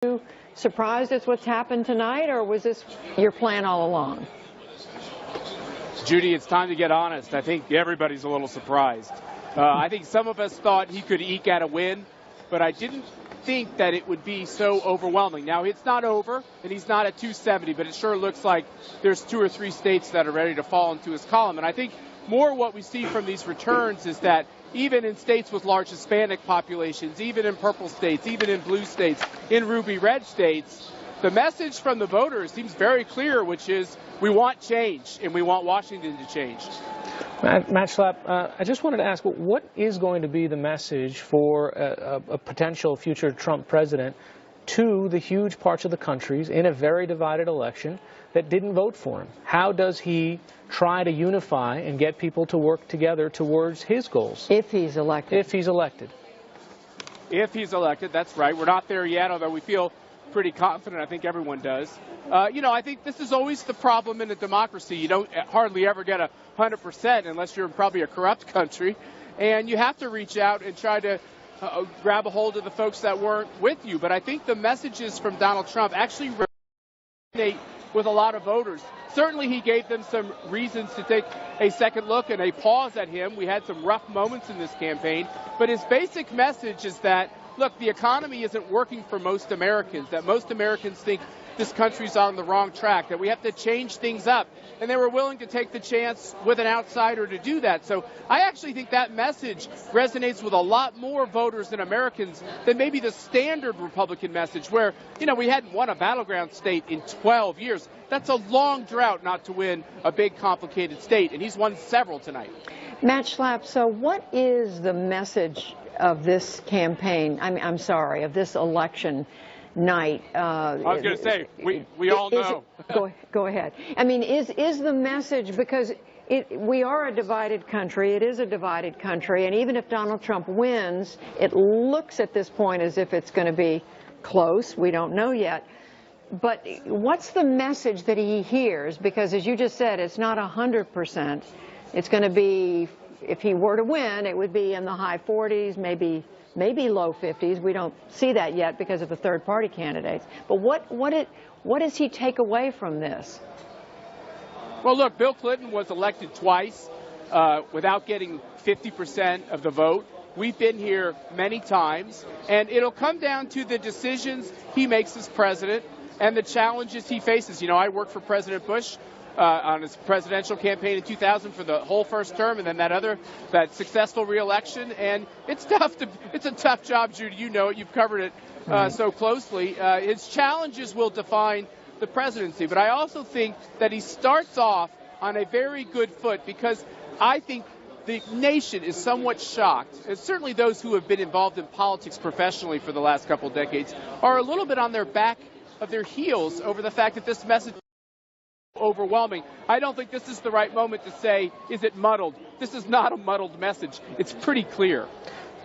you surprised at what's happened tonight, or was this your plan all along? Judy, it's time to get honest. I think everybody's a little surprised. I think some of us thought he could eke out a win, but I didn't think that it would be so overwhelming. Now, it's not over, and he's not at 270, but it sure looks like there's 2 or 3 states that are ready to fall into his column. And I think more what we see from these returns is that even in states with large Hispanic populations, even in purple states, even in blue states, in ruby red states, the message from the voters seems very clear, which is we want change, and we want Washington to change. Matt Schlapp, I just wanted to ask, what is going to be the message for a potential future Trump president to the huge parts of the country in a very divided election that didn't vote for him? How does he try to unify and get people to work together towards his goals? If he's elected. If he's elected. If he's elected, that's right. We're not there yet, although we feel pretty confident. I think everyone does. I think this is always the problem in a democracy. You don't hardly ever get 100% unless you're probably a corrupt country. And you have to reach out and try to grab a hold of the folks that weren't with you. But I think the messages from Donald Trump actually resonate with a lot of voters. Certainly he gave them some reasons to take a second look and a pause at him. We had some rough moments in this campaign. But his basic message is that, look, the economy isn't working for most Americans, that most Americans think this country's on the wrong track, that we have to change things up. And they were willing to take the chance with an outsider to do that. So I actually think that message resonates with a lot more voters and Americans than maybe the standard Republican message where, we hadn't won a battleground state in 12 years. That's a long drought not to win a big, complicated state. And he's won several tonight. Matt Schlapp, so what is the message of this campaign, of this election night? I was going to say, we all know. Go ahead. Is the message, because we are a divided country, it is a divided country, and even if Donald Trump wins, it looks at this point as if it's going to be close. We don't know yet. But what's the message that he hears? Because as you just said, it's not 100%. It's going to be, if he were to win, it would be in the high 40s, maybe low 50s. We don't see that yet because of the third-party candidates. But what does he take away from this? Well, look, Bill Clinton was elected twice without getting 50% of the vote. We've been here many times, and it'll come down to the decisions he makes as president and the challenges he faces. I worked for President Bush on his presidential campaign in 2000 for the whole first term, and then that successful reelection. And it's a tough job, Judy. You know it. You've covered it so closely. His challenges will define the presidency. But I also think that he starts off on a very good foot because I think the nation is somewhat shocked, and certainly those who have been involved in politics professionally for the last couple of decades are a little bit on their back of their heels over the fact that this message overwhelming. I don't think this is the right moment to say, is it muddled? This is not a muddled message. It's pretty clear.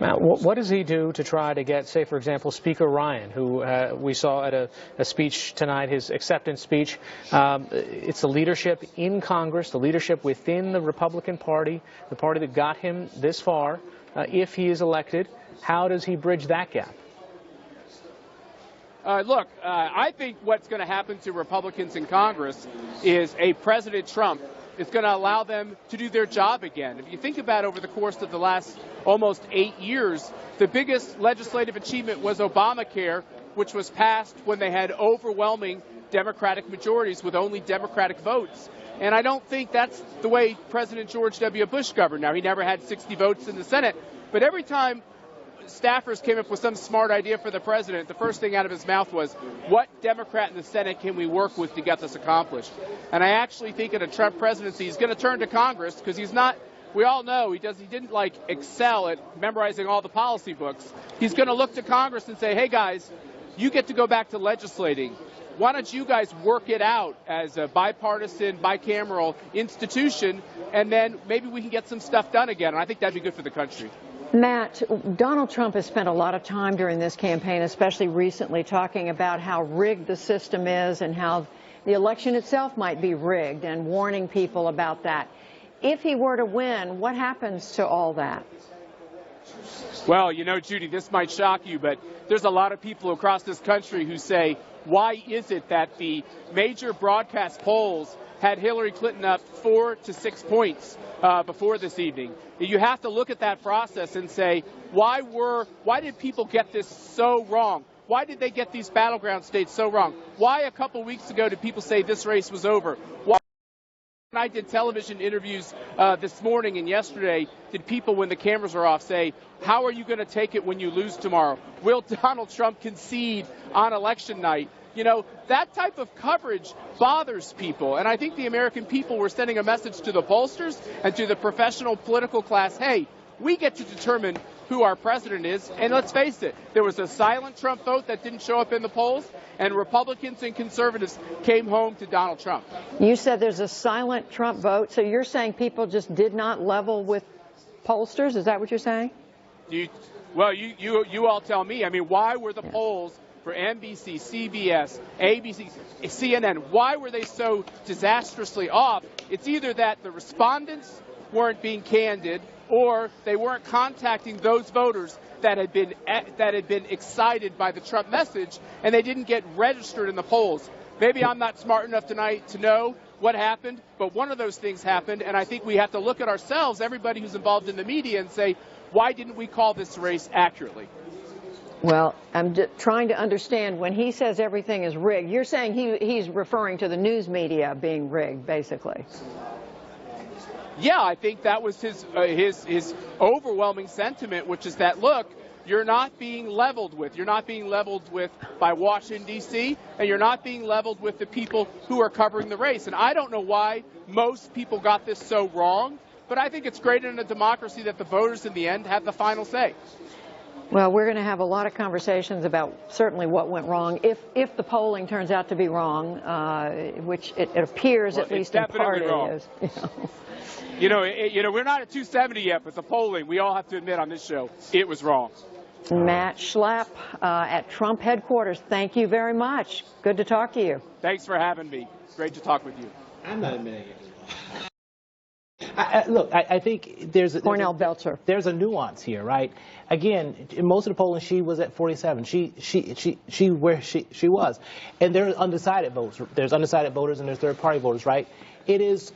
Matt, what does he do to try to get, say, for example, Speaker Ryan, who we saw at a speech tonight, his acceptance speech? It's the leadership in Congress, the leadership within the Republican Party, the party that got him this far. If he is elected, how does he bridge that gap? Look, I think what's going to happen to Republicans in Congress is a President Trump is going to allow them to do their job again. If you think about over the course of the last almost 8 years, the biggest legislative achievement was Obamacare, which was passed when they had overwhelming Democratic majorities with only Democratic votes. And I don't think that's the way President George W. Bush governed. Now, he never had 60 votes in the Senate, but every time staffers came up with some smart idea for the president, the first thing out of his mouth was, what Democrat in the Senate can we work with to get this accomplished? And I actually think in a Trump presidency, he's going to turn to Congress because he's not, we all know he didn't excel at memorizing all the policy books. He's going to look to Congress and say, hey guys, you get to go back to legislating. Why don't you guys work it out as a bipartisan, bicameral institution, and then maybe we can get some stuff done again. And I think that'd be good for the country. Matt, Donald Trump has spent a lot of time during this campaign, especially recently, talking about how rigged the system is and how the election itself might be rigged and warning people about that. If he were to win, what happens to all that? Well, you know, Judy, this might shock you, but there's a lot of people across this country who say, why is it that the major broadcast polls had Hillary Clinton up 4 to 6 points before this evening? You have to look at that process and say, why did people get this so wrong? Why did they get these battleground states so wrong? Why a couple weeks ago did people say this race was over? Why when I did television interviews this morning and yesterday, did people, when the cameras are off, say, how are you going to take it when you lose tomorrow? Will Donald Trump concede on election night? You know, that type of coverage bothers people. And I think the American people were sending a message to the pollsters and to the professional political class, hey, we get to determine who our president is. And let's face it, there was a silent Trump vote that didn't show up in the polls, and Republicans and conservatives came home to Donald Trump. You said there's a silent Trump vote, so you're saying people just did not level with pollsters? Is that what you're saying? You all tell me. I mean, why were the polls for NBC, CBS, ABC, CNN, why were they so disastrously off? It's either that the respondents weren't being candid, or they weren't contacting those voters that had been excited by the Trump message, and they didn't get registered in the polls. Maybe I'm not smart enough tonight to know what happened, but one of those things happened, and I think we have to look at ourselves, everybody who's involved in the media, and say, why didn't we call this race accurately? Well, I'm trying to understand, when he says everything is rigged, you're saying he's referring to the news media being rigged, basically. Yeah, I think that was his overwhelming sentiment, which is that, look, you're not being leveled with. You're not being leveled with by Washington, D.C., and you're not being leveled with the people who are covering the race. And I don't know why most people got this so wrong, but I think it's great in a democracy that the voters in the end have the final say. Well, we're going to have a lot of conversations about certainly what went wrong, if the polling turns out to be wrong, which it appears, at least in part it is. You know, we're not at 270 yet, but the polling, we all have to admit on this show, it was wrong. Matt Schlapp at Trump headquarters, thank you very much. Good to talk to you. Thanks for having me. Great to talk with you. I'm not admitting it. I think there's a nuance here, right? Again, in most of the polling, she was at 47. She was, and there's undecided votes. There's undecided voters and there's third-party voters, right? It is.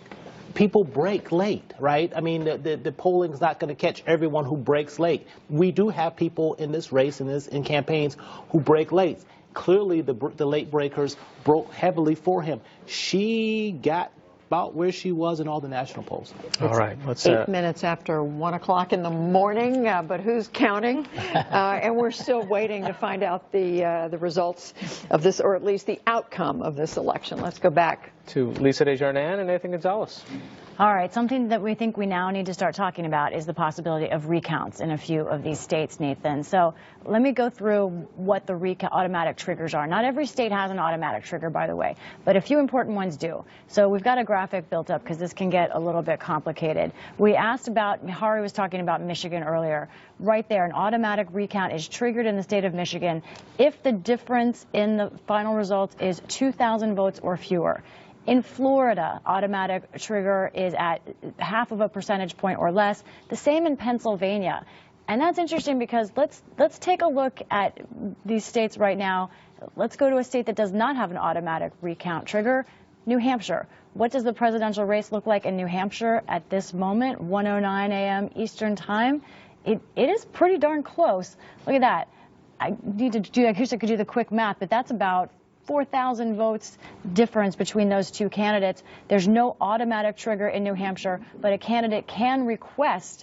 People break late, right? I mean, the polling is not going to catch everyone who breaks late. We do have people in this race, in campaigns, who break late. Clearly, the late breakers broke heavily for him. She got about where she was in all the national polls. All right. Let's 8 minutes after 1 o'clock in the morning, but who's counting? And we're still waiting to find out the results of this, or at least the outcome of this election. Let's go back to Lisa Desjardins and Nathan Gonzalez. All right, something that we think we now need to start talking about is the possibility of recounts in a few of these states, Nathan. So let me go through what the automatic triggers are. Not every state has an automatic trigger, by the way, but a few important ones do. So we've got a graphic built up because this can get a little bit complicated. We asked about, Hari was talking about Michigan earlier. Right there, an automatic recount is triggered in the state of Michigan if the difference in the final results is 2,000 votes or fewer. In Florida, automatic trigger is at 0.5 percentage point or less. The same in Pennsylvania. And that's interesting because let's take a look at these states right now. Let's go to a state that does not have an automatic recount trigger, New Hampshire. What does the presidential race look like in New Hampshire at this moment, 1:09 a.m. Eastern time? It is pretty darn close. Look at that. I wish I could do the quick math, but that's about 4,000 votes difference between those two candidates. There's no automatic trigger in New Hampshire, but a candidate can request